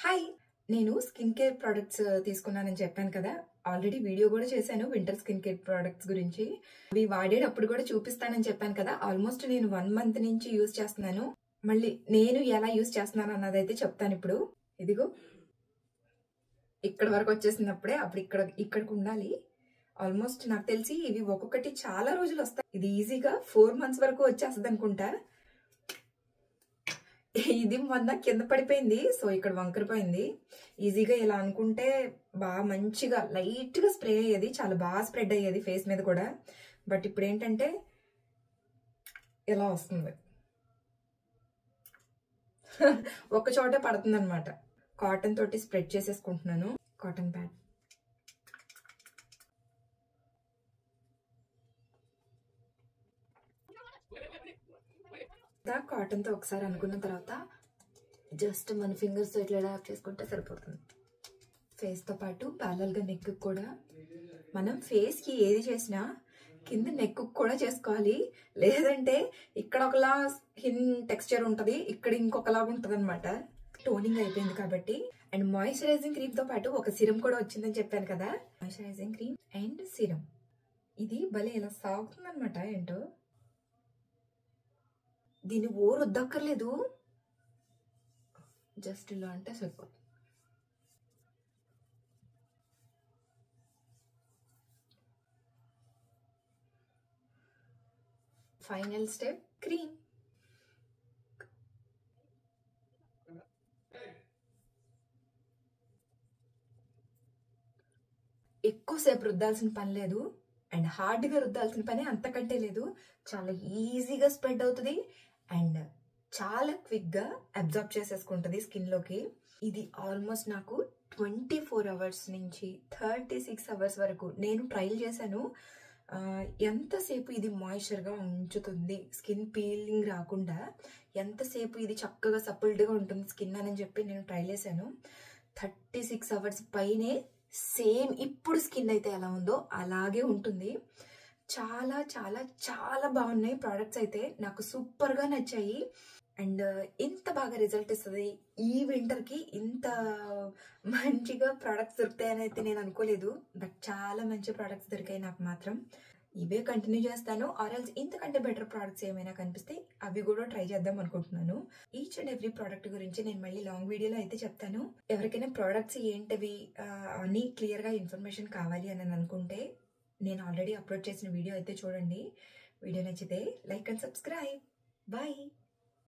Hi, నేను skin care products తీసుకున్నానని చెప్పాను కదా. ఆల్రెడీ వీడియో కూడా చేశాను వింటర్ స్కిన్ కేర్ ప్రొడక్ట్స్ గురించి. అవి వాడేటప్పుడు కూడా చూపిస్తానని చెప్పాను కదా. ఆల్మోస్ట్ నేను 1 మంత్ నుంచి యూజ్ చేస్తున్నాను. మళ్ళీ నేను ఎలా యూజ్ చేస్తున్నాను అన్నదైతే చెప్తాను ఇప్పుడు. ఇదిగో ఇక్కడ వరకు వచ్చేసినప్పుడే అప్పుడు ఇక్కడికి ఉండాలి. ఆల్మోస్ట్ నాకు తెలిసి ఇవి ఒక్కొక్కటి చాలా రోజులు వస్తాయి. ఇది ఈజీగా 4 మంత్స్ వరకు వచ్చేస్తుంది అనుకుంటా. ఇది మొన్న కింద పడిపోయింది, సో ఇక్కడ వంకరిపోయింది. ఈజీగా ఇలా అనుకుంటే బాగా మంచిగా లైట్ గా స్ప్రే అయ్యేది, చాలా బాగా స్ప్రెడ్ అయ్యేది ఫేస్ మీద కూడా. బట్ ఇప్పుడు ఏంటంటే ఇలా వస్తుంది, ఒక చోటే పడుతుంది అనమాట. కాటన్ తోటి స్ప్రెడ్ చేసేసుకుంటున్నాను. కాటన్ ప్యాడ్ కాటన్ తో ఒకసారి అనుకున్న తర్వాత జస్ట్ మన ఫింగర్స్ తో ఇట్లా డాప్ చేసుకుంటే సరిపోతుంది. ఫేస్ తో పాటు ప్యారలల్ గా నెక్ కూడా. మనం ఫేస్ కి ఏది చేసినా కింద నెక్ కూడా చేసుకోవాలి, లేదంటే ఇక్కడ ఒకలా స్కిన్ టెక్స్చర్ ఉంటది, ఇక్కడ ఇంకొకలాగా ఉంటది అనమాట. టోనింగ్ అయిపోయింది కాబట్టి. అండ్ మాయిశ్చరైజింగ్ క్రీమ్ తో పాటు ఒక సిరం కూడా వచ్చిందని చెప్పాను కదా. మాయిశ్చరైజింగ్ క్రీమ్ అండ్ సిరం, ఇది భలే ఇలా సాగుతుంది అనమాట. ఏంటో దీన్ని రుద్దక్కర్లేదు, జస్ట్ ఇలా అంటే సరిపోతుంది. Final step cream. ఎక్కువసేపు రుద్దాల్సిన పని లేదు, అండ్ హార్డ్గా రుద్దాల్సిన పని అంతకంటే లేదు. చాలా ఈజీగా స్ప్రెడ్ అవుతుంది అండ్ చాలా క్విక్గా అబ్జర్వ్ చేసేసుకుంటుంది స్కిన్లోకి. ఇది ఆల్మోస్ట్ నాకు 24 అవర్స్ నుంచి 36 అవర్స్ వరకు నేను ట్రయల్ చేశాను. ఎంతసేపు ఇది మాయిశ్చర్గా ఉంచుతుంది, స్కిన్ పీలింగ్ రాకుండా ఎంతసేపు ఇది చక్కగా సపుల్డ్గా ఉంటుంది స్కిన్ అని చెప్పి నేను ట్రయల్ చేశాను. 36 అవర్స్ పైనే సేమ్ ఇప్పుడు స్కిన్ అయితే ఎలా ఉందో అలాగే ఉంటుంది. చాలా చాలా చాలా బాగున్నాయి ప్రోడక్ట్స్ అయితే, నాకు సూపర్గా నచ్చాయి. అండ్ ఇంత బాగా రిజల్ట్ ఇస్తుంది ఈ వింటర్కి, ఇంత మంచిగా ప్రోడక్ట్స్ దొరుకుతాయని అయితే నేను అనుకోలేదు. బట్ చాలా మంచి ప్రోడక్ట్స్ దొరికాయి నాకు మాత్రం. ఇవే కంటిన్యూ చేస్తాను, ఆర్ఎల్స్ ఇంతకంటే బెటర్ ప్రోడక్ట్స్ ఏమైనా కనిపిస్తే అవి కూడా ట్రై చేద్దాం అనుకుంటున్నాను. ఈచ్ అండ్ ఎవ్రీ ప్రోడక్ట్ గురించి నేను మళ్ళీ లాంగ్ వీడియోలో అయితే చెప్తాను. ఎవరికైనా ప్రోడక్ట్స్ ఏంటివి అని క్లియర్గా ఇన్ఫర్మేషన్ కావాలి అని అనుకుంటే నేను ఆల్రెడీ అప్లోడ్ చేసిన వీడియో అయితే చూడండి. వీడియో నచ్చితే లైక్ అండ్ సబ్స్క్రైబ్. బాయ్.